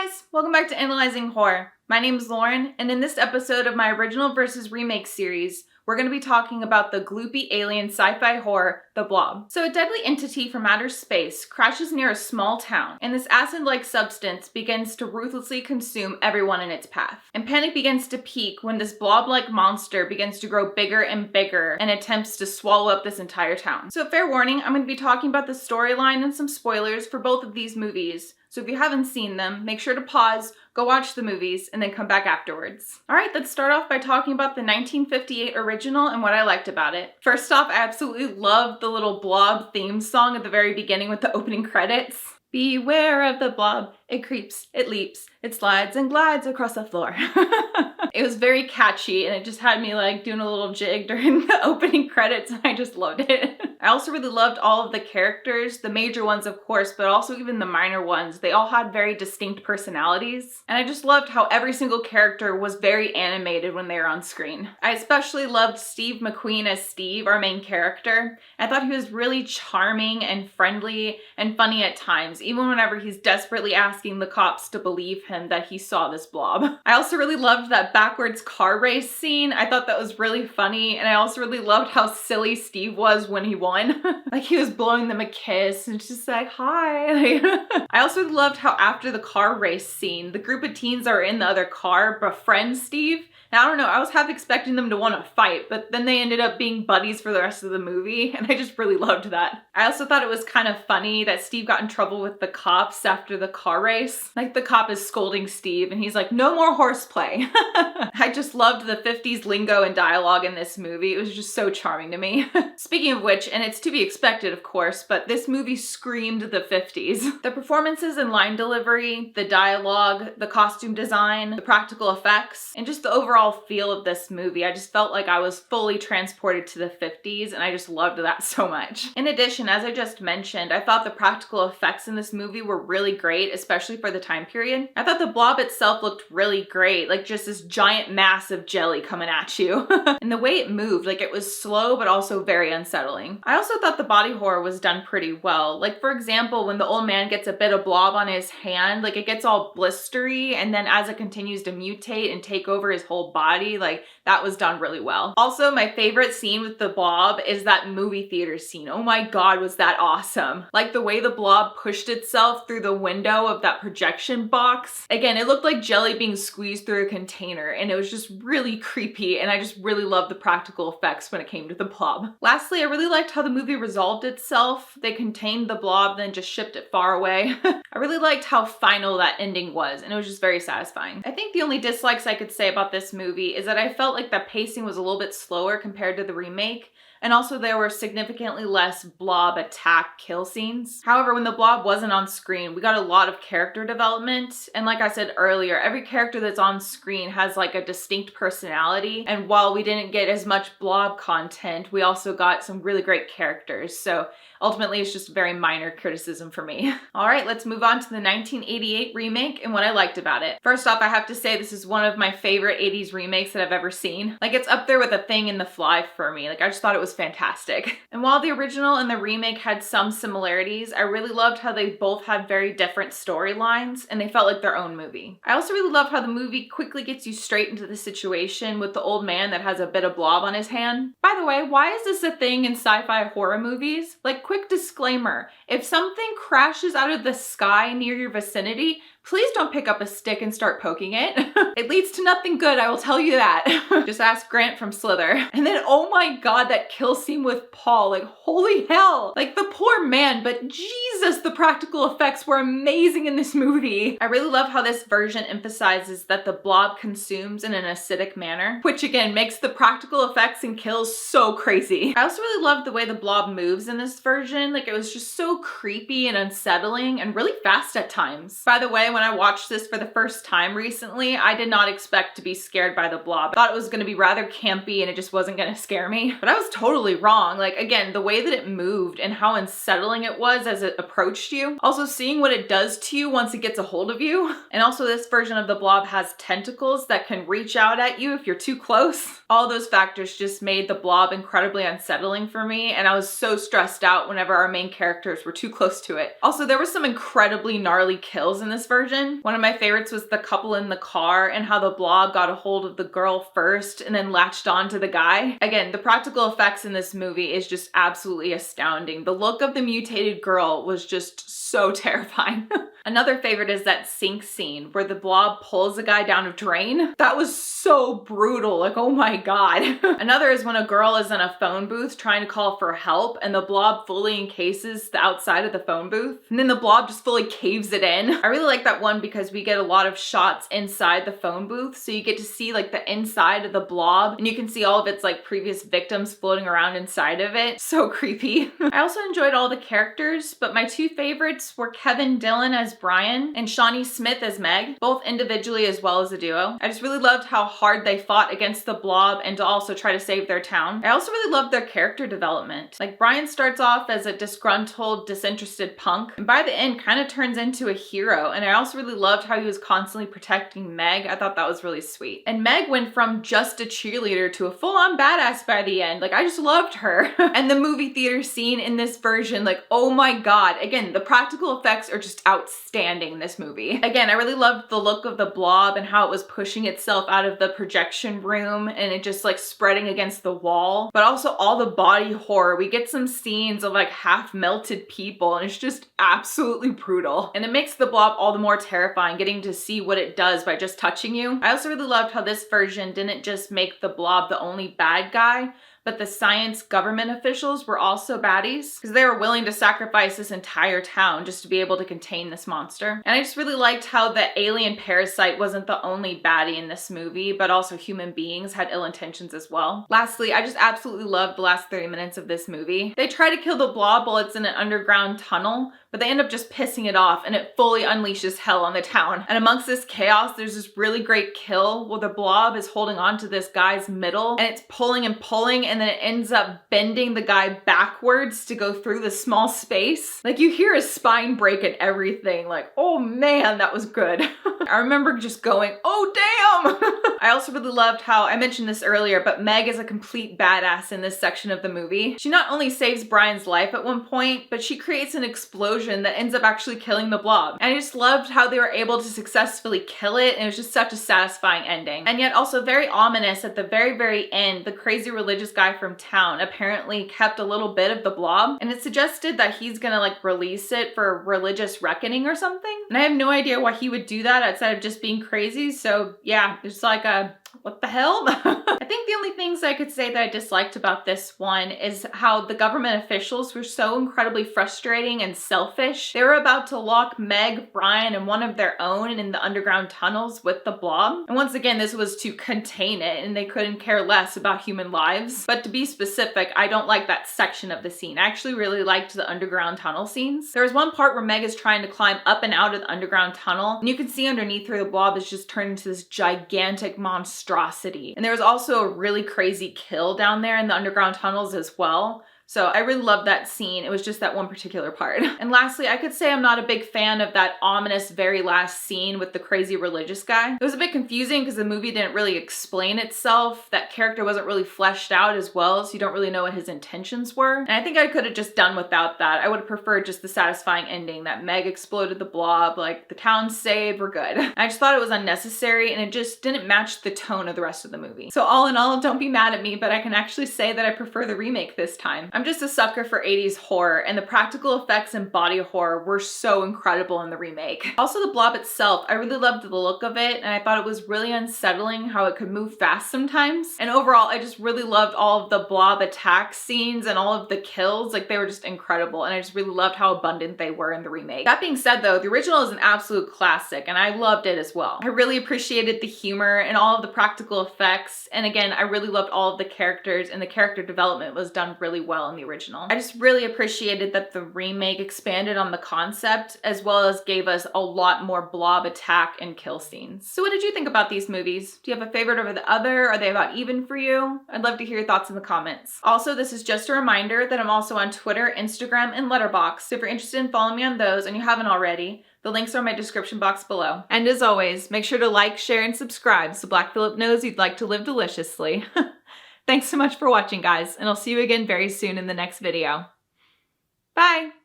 guys, welcome back to Analyzing Horror. My name is Lauren, and in this episode of my original versus remake series, we're going to be talking about the gloopy alien sci-fi horror, The Blob. So a deadly entity from outer space crashes near a small town, and this acid-like substance begins to ruthlessly consume everyone in its path. And panic begins to peak when this blob-like monster begins to grow bigger and bigger and attempts to swallow up this entire town. So fair warning, I'm going to be talking about the storyline and some spoilers for both of these movies. So if you haven't seen them, make sure to pause, go watch the movies, and then come back afterwards. Alright, let's start off by talking about the 1958 original and what I liked about it. First off, I absolutely loved the little Blob theme song at the very beginning with the opening credits. Beware of the blob, it creeps, it leaps, it slides and glides across the floor. It was very catchy and it just had me like doing a little jig during the opening credits and I just loved it. I also really loved all of the characters, the major ones of course, but also even the minor ones. They all had very distinct personalities. And I just loved how every single character was very animated when they were on screen. I especially loved Steve McQueen as Steve, our main character. I thought he was really charming and friendly and funny at times, even whenever he's desperately asking the cops to believe him that he saw this blob. I also really loved that backwards car race scene. I thought that was really funny, and I also really loved how silly Steve was when he won. Like he was blowing them a kiss and just like, hi. I also loved how after the car race scene, the group of teens that were in the other car befriend Steve. Now, I don't know, I was half expecting them to want to fight, but then they ended up being buddies for the rest of the movie, and I just really loved that. I also thought it was kind of funny that Steve got in trouble with the cops after the car race. Like, the cop is scolding Steve, and he's like, no more horseplay. I just loved the 50s lingo and dialogue in this movie. It was just so charming to me. Speaking of which, and it's to be expected, of course, but this movie screamed the 50s. The performances and line delivery, the dialogue, the costume design, the practical effects, and just the overall feel of this movie. I just felt like I was fully transported to the 50s and I just loved that so much. In addition, as I just mentioned, I thought the practical effects in this movie were really great, especially for the time period. I thought the blob itself looked really great, like just this giant mass of jelly coming at you. And the way it moved, like it was slow but also very unsettling. I also thought the body horror was done pretty well. Like for example, when the old man gets a bit of blob on his hand, like it gets all blistery, and then as it continues to mutate and take over his whole body, like that was done really well. Also, my favorite scene with the blob is that movie theater scene. Oh my god, was that awesome. Like the way the blob pushed itself through the window of that projection box. Again, it looked like jelly being squeezed through a container, and it was just really creepy, and I just really loved the practical effects when it came to the blob. Lastly, I really liked how the movie resolved itself. They contained the blob, then just shipped it far away. I really liked how final that ending was, and it was just very satisfying. I think the only dislikes I could say about this movie is that I felt like the pacing was a little bit slower compared to the remake, and also there were significantly less blob attack kill scenes. However, when the blob wasn't on screen, we got a lot of character development, and like I said earlier, every character that's on screen has like a distinct personality, and while we didn't get as much blob content, we also got some really great characters, so ultimately it's just a very minor criticism for me. Alright, let's move on to the 1988 remake and what I liked about it. First off, I have to say this is one of my favorite 80s remakes that I've ever seen. Like, it's up there with A Thing in the Fly for me. Like, I just thought it was fantastic. And while the original and the remake had some similarities, I really loved how they both had very different storylines and they felt like their own movie. I also really loved how the movie quickly gets you straight into the situation with the old man that has a bit of blob on his hand. By the way, why is this a thing in sci-fi horror movies? Like, quick disclaimer, if something crashes out of the sky near your vicinity, please don't pick up a stick and start poking it. It leads to nothing good, I will tell you that. Just ask Grant from Slither. And then, oh my god, that kill scene with Paul, like holy hell. Like the poor man, but Jesus, the practical effects were amazing in this movie. I really love how this version emphasizes that the blob consumes in an acidic manner, which again makes the practical effects and kills so crazy. I also really loved the way the blob moves in this version. Like it was just so creepy and unsettling and really fast at times. By the way, when I watched this for the first time recently, I did not expect to be scared by the blob. I thought it was gonna be rather campy and it just wasn't gonna scare me. But I was totally wrong. Like again, the way that it moved and how unsettling it was as it approached you. Also seeing what it does to you once it gets a hold of you. And also this version of the blob has tentacles that can reach out at you if you're too close. All those factors just made the blob incredibly unsettling for me, and I was so stressed out whenever our main characters were too close to it. Also, there were some incredibly gnarly kills in this version. version. One of my favorites was the couple in the car and how the Blob got a hold of the girl first and then latched on to the guy. Again, the practical effects in this movie is just absolutely astounding. The look of the mutated girl was just so terrifying. Another favorite is that sink scene where the Blob pulls a guy down a drain. That was so brutal, like, oh my god. Another is when a girl is in a phone booth trying to call for help and the Blob fully encases the outside of the phone booth, and then the Blob just fully caves it in. I really like that one because we get a lot of shots inside the phone booth, so you get to see like the inside of the Blob and you can see all of its like previous victims floating around inside of it. So creepy. I also enjoyed all the characters, but my two favorites were Kevin Dillon as Brian and Shawnee Smith as Meg, both individually as well as a duo. I just really loved how hard they fought against the Blob and to also try to save their town. I also really loved their character development. Like, Brian starts off as a disgruntled, disinterested punk, and by the end kind of turns into a hero. And I also really loved how he was constantly protecting Meg. I thought that was really sweet. And Meg went from just a cheerleader to a full-on badass by the end. Like, I just loved her. And the movie theater scene in this version, like, oh my god. Again, the practical effects are just outstanding in this movie. Again, I really loved the look of the Blob and how it was pushing itself out of the projection room and it just like spreading against the wall, but also all the body horror. We get some scenes of like half melted people and it's just absolutely brutal. And it makes the Blob all the more terrifying getting to see what it does by just touching you. I also really loved how this version didn't just make the Blob the only bad guy, but the science government officials were also baddies because they were willing to sacrifice this entire town just to be able to contain this monster. And I just really liked how the alien parasite wasn't the only baddie in this movie, but also human beings had ill intentions as well. Lastly, I just absolutely loved the last 30 minutes of this movie. They try to kill the Blob while it's in an underground tunnel, but they end up just pissing it off and it fully unleashes hell on the town. And amongst this chaos, there's this really great kill where the Blob is holding on to this guy's middle and it's pulling and pulling, and then it ends up bending the guy backwards to go through the small space. Like, you hear his spine break and everything. Like, oh man, that was good. I remember just going, oh damn! I also really loved how, I mentioned this earlier, but Meg is a complete badass in this section of the movie. She not only saves Brian's life at one point, but she creates an explosion that ends up actually killing the Blob. And I just loved how they were able to successfully kill it, and it was just such a satisfying ending. And yet also very ominous at the very, very end. The crazy religious guy from town apparently kept a little bit of the Blob, and it suggested that he's gonna like release it for religious reckoning or something. And I have no idea why he would do that outside of just being crazy. So yeah, it's like a what the hell? I think the only things I could say that I disliked about this one is how the government officials were so incredibly frustrating and selfish. They were about to lock Meg, Brian, and one of their own in the underground tunnels with the Blob. And once again, this was to contain it and they couldn't care less about human lives. But to be specific, I don't like that section of the scene. I actually really liked the underground tunnel scenes. There was one part where Meg is trying to climb up and out of the underground tunnel, and you can see underneath her the Blob is just turned into this gigantic monstrosity. And there was also a really crazy kill down there in the underground tunnels as well. So I really loved that scene. It was just that one particular part. And lastly, I could say I'm not a big fan of that ominous very last scene with the crazy religious guy. It was a bit confusing because the movie didn't really explain itself. That character wasn't really fleshed out as well, so you don't really know what his intentions were. And I think I could have just done without that. I would have preferred just the satisfying ending that Meg exploded the Blob, like the town's saved, we're good. I just thought it was unnecessary and it just didn't match the tone of the rest of the movie. So all in all, don't be mad at me, but I can actually say that I prefer the remake this time. I'm just a sucker for 80s horror, and the practical effects and body horror were so incredible in the remake. Also, the Blob itself, I really loved the look of it, and I thought it was really unsettling how it could move fast sometimes. And overall, I just really loved all of the Blob attack scenes and all of the kills. Like, they were just incredible, and I just really loved how abundant they were in the remake. That being said though, the original is an absolute classic, and I loved it as well. I really appreciated the humor and all of the practical effects, and again, I really loved all of the characters, and the character development was done really well in the original. I just really appreciated that the remake expanded on the concept as well as gave us a lot more Blob attack and kill scenes. So what did you think about these movies? Do you have a favorite over the other? Are they about even for you? I'd love to hear your thoughts in the comments. Also, this is just a reminder that I'm also on Twitter, Instagram, and Letterboxd. So if you're interested in following me on those and you haven't already, the links are in my description box below. And as always, make sure to like, share, and subscribe so Black Phillip knows you'd like to live deliciously. Thanks so much for watching, guys, and I'll see you again very soon in the next video. Bye!